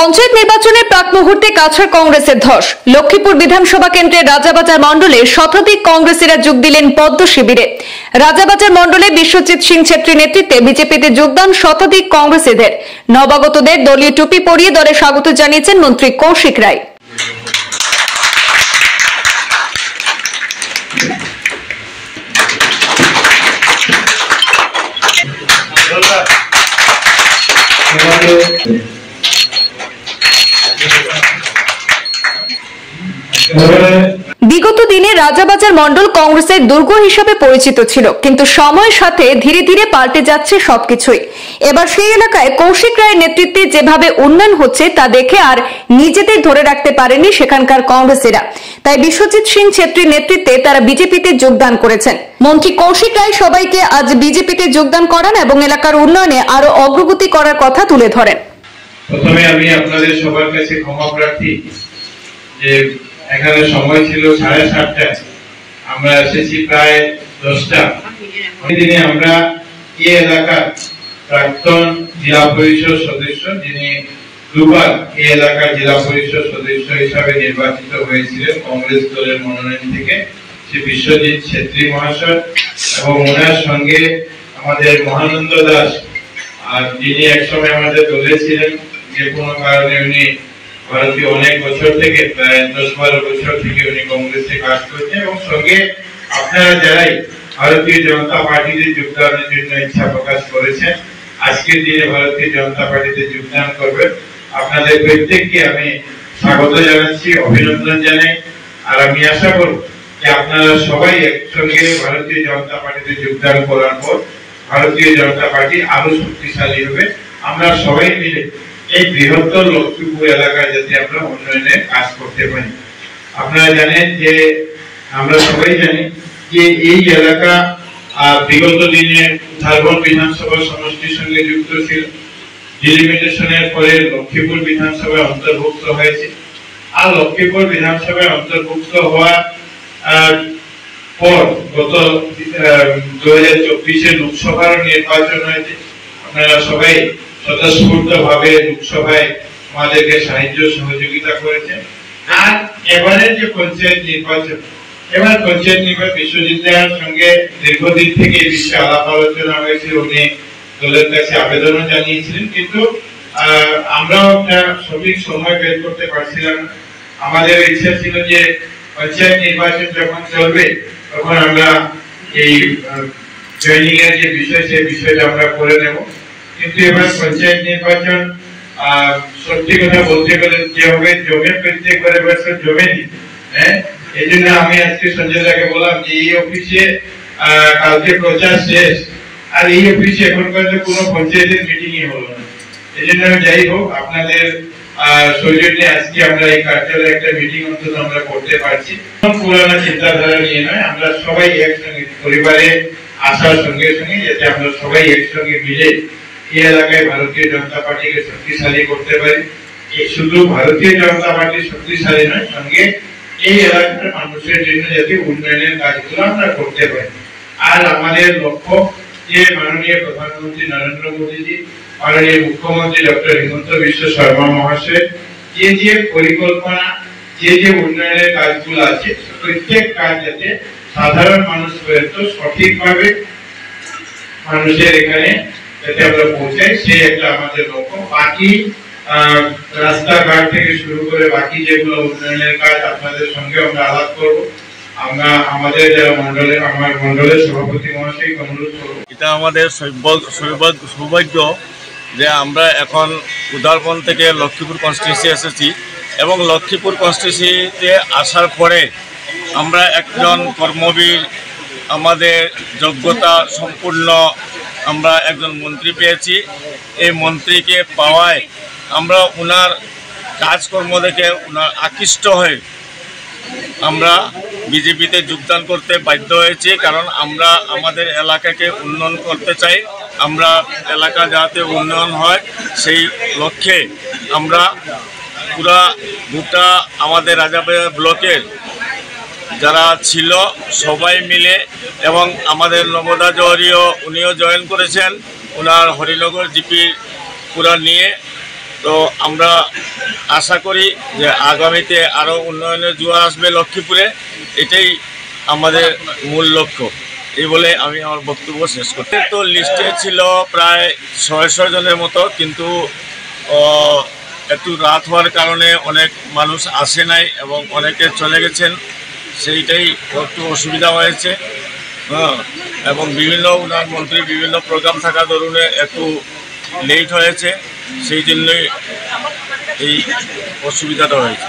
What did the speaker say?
পঞ্চায়েত নির্বাচনের প্রাক মুহূর্তে কাছাড় কংগ্রেসের ধস। লক্ষ্মীপুর বিধানসভা কেন্দ্রের রাজাবাজার মণ্ডলে শতাধিক কংগ্রেসীরা যোগ দিলেন পদ্ম শিবিরে। রাজাবাজার মণ্ডলে বিশ্বজিৎ সিং ছেত্রীর নেতৃত্বে বিজেপিতে যোগদান শতাধিক কংগ্রেসীদের। নবাগতদের দলীয় টুপি পরিয়ে দলে স্বাগত জানিয়েছেন মন্ত্রী কৌশিক রায়। বিগত দিনে রাজাবাজার মণ্ডল কংগ্রেসের দুর্গ হিসেবে পরিচিত ছিল, কিন্তু সময়ের সাথে ধীরে ধীরে পাল্টে যাচ্ছে সবকিছুই। এবার সেই এলাকায় কৌশিক রায়ের নেতৃত্বে যেভাবে উন্নয়ন হচ্ছে তা দেখে আর নিজেদের ধরে রাখতে পারেনি সেখানকার কংগ্রেসীরা। তাই বিশ্বজিৎ সিং ছেত্রীর নেতৃত্বে তারা বিজেপিতে যোগদান করেছেন। মন্ত্রী কৌশিক রায় সবাইকে আজ বিজেপিতে যোগদান করান এবং এলাকার উন্নয়নে আরো অগ্রগতি করার কথা তুলে ধরেন। প্রথমে আমি আপনাদের সবার কাছে ক্ষমা প্রার্থী যে এখানে সময় ছিল 7:30, আমরা এসেছি প্রায় 10টা। ওই দিনে আমরা এই এলাকার প্রাক্তন জেলা পরিষদ সদস্য, যিনি দুবার এই এলাকার জেলা পরিষদ সদস্য হিসাবে নির্বাচিত হয়েছিলেন কংগ্রেস দলের মনোনয়ন থেকে, শ্রী বিশ্বজিৎ ছেত্রী মহাশয়, এবং ওনার সঙ্গে আমাদের মহানন্দ দাস, আর যিনি একসময় আমাদের দলে ছিলেন, যে কোনো কারণে উনি ভারতীয় অনেক বছর থেকে, প্রায় 10-12 বছর থেকে উনি কংগ্রেসে কাজ করছেন, এবং সঙ্গে আপনারা যারাই ভারতীয় জনতা পার্টিতে যোগদানের জন্য ইচ্ছা প্রকাশ করেছেন, আজকের দিনে ভারতীয় জনতা পার্টিতে যোগদান করবেন, আপনাদের প্রত্যেককে আমি স্বাগত জানাচ্ছি, অভিনন্দন জানাই। আর আমি আশা করব যে আপনারা সবাই একসঙ্গে ভারতীয় জনতা পার্টিতে যোগদান করার পর ভারতীয় জনতা পার্টি আরো শক্তিশালী হবে। আমরা সবাই মিলে এই বৃহত্তর লক্ষ্মীপুর এলাকায় যাতে আমরা উন্নয়নের কাজ করতে পারি। আপনারা জানেন যে, আমরা সবাই জানি যে এই এলাকা বিগত দিনে ঝাড়খণ্ড বিধানসভা সমষ্টির সঙ্গে যুক্ত ছিল। ডিলিমিটেশনের পরে লক্ষ্মীপুর বিধানসভায় অন্তর্ভুক্ত হয়েছে। আর লক্ষ্মীপুর বিধানসভায় অন্তর্ভুক্ত হওয়ার পর গত 2024 লোকসভার নির্বাচন হয়েছে। আপনারা সবাই স্বতঃস্ফূর্তভাবে লোকসভায় আমাদেরকে সাহায্য সহযোগিতা করেছেন। আর এবারে যে পঞ্চায়েত নির্বাচন, এবার পঞ্চায়েত নির্বাচন বিশ্বজিৎ রায়ের সঙ্গে দীর্ঘদিন থেকে এই বিষয়ে আলাপ আলোচনা হয়েছে, উনি দলের কাছে আবেদনও জানিয়েছিলেন, কিন্তু আমরাও একটা সঠিক সময় বের করতে পারছিলাম না। আমাদের ইচ্ছা ছিল যে পঞ্চায়েত নির্বাচন যখন চলবে তখন আমরা এই জয়েনিং এর যে বিষয়, সেই বিষয়টা আমরা করে নেব। কিন্তু এবার পঞ্চায়েত নির্বাচন সত্যি কথা বলতে গেলে যেভাবে জমে প্রত্যেক বছর জমেনি, এই জন্য আমি আজকে সঞ্জয় দাকে বললাম যে এই অফিসে কালকে প্রচার শেষ, আর এই অফিসে এখন পর্যন্ত কোনো পঞ্চায়েতের মিটিংই হলো না। এই জন্য যাই হোক, আপনাদের সৌজন্যে আজকে আমরা এই কার্যালয়ে একটা মিটিং অন্তত আমরা করতে পারছি। পুরানো চিন্তাধারা নিয়ে নয়, আমরা সবাই একসঙ্গে পরিবারে আসার সঙ্গে সঙ্গে যাতে আমরা সবাই একসঙ্গে মিলে এই এলাকায় ভারতীয় জনতা পার্টিকে শক্তিশালী করতে পারি। শুধু ভারতীয় জনতা পার্টি শক্তিশালী নয়, সঙ্গে এই এলাকার মানুষের জন্য যাতে উন্নয়নের কাজগুলো আমরা করতে পারি। আর আমাদের লক্ষ্য যে মাননীয় প্রধানমন্ত্রী নরেন্দ্র মোদীজি, মাননীয় মুখ্যমন্ত্রী ডক্টর হিমন্ত বিশ্ব শর্মা মহাশয় যে পরিকল্পনা, যে উন্নয়নের কাজগুলো আছে, প্রত্যেক কাজ যাতে সাধারণ মানুষ পর্যন্ত সঠিকভাবে মানুষের এখানে যাতে আমরা পৌঁছাই, সেই একটা আমাদের লক্ষ্য। বাকি রাস্তাঘাট থেকে শুরু করে বাকি যেগুলো উন্নয়নের কাজ আপনাদের সঙ্গে আমরা আলাপ করব। আমরা আমাদের যারা আমার মন্ডলের সভাপতি মহাশয় অনুরোধ করব, এটা আমাদের সৌভাগ্য যে আমরা এখন উদারবন থেকে লক্ষ্মীপুর কনস্টিটিউন্সি এসেছি, এবং লক্ষ্মীপুর কনস্টিটিউন্সিতে আসার পরে আমরা একজন কর্মবীর, আমাদের যোগ্যতা সম্পূর্ণ আমরা একজন মন্ত্রী পেয়েছি। এই মন্ত্রীকে পাওয়ায় আমরা ওনার কাজকর্ম দেখে ওনার আকৃষ্ট হয়ে আমরা বিজেপিতে যোগদান করতে বাধ্য হয়েছি, কারণ আমরা আমাদের এলাকাকে উন্নয়ন করতে চাই। আমরা এলাকা যাতে উন্নয়ন হয় সেই লক্ষ্যে আমরা পুরা গোটা আমাদের রাজাবাজার ব্লকের যারা ছিল সবাই মিলে, এবং আমাদের নবদা জহরিও উনিও জয়েন করেছেন ওনার হরিনগর জিপি পুরা নিয়ে। তো আমরা আশা করি যে আগামীতে আরও উন্নয়নের জোয়ার আসবে লক্ষ্মীপুরে, এটাই আমাদের মূল লক্ষ্য। এই বলে আমি আমার বক্তব্য শেষ করতে। তো লিস্টে ছিল প্রায় 600 জনের মতো, কিন্তু একটু রাত হওয়ার কারণে অনেক মানুষ আসে নাই এবং অনেকে চলে গেছেন, সেইটাই একটু অসুবিধা হয়েছে। এবং বিভিন্ন উন্নয়ন মন্ত্রী বিভিন্ন প্রোগ্রাম থাকা দরুনে একটু লেট হয়েছে, সেই জন্যই এই অসুবিধাটা হয়েছে।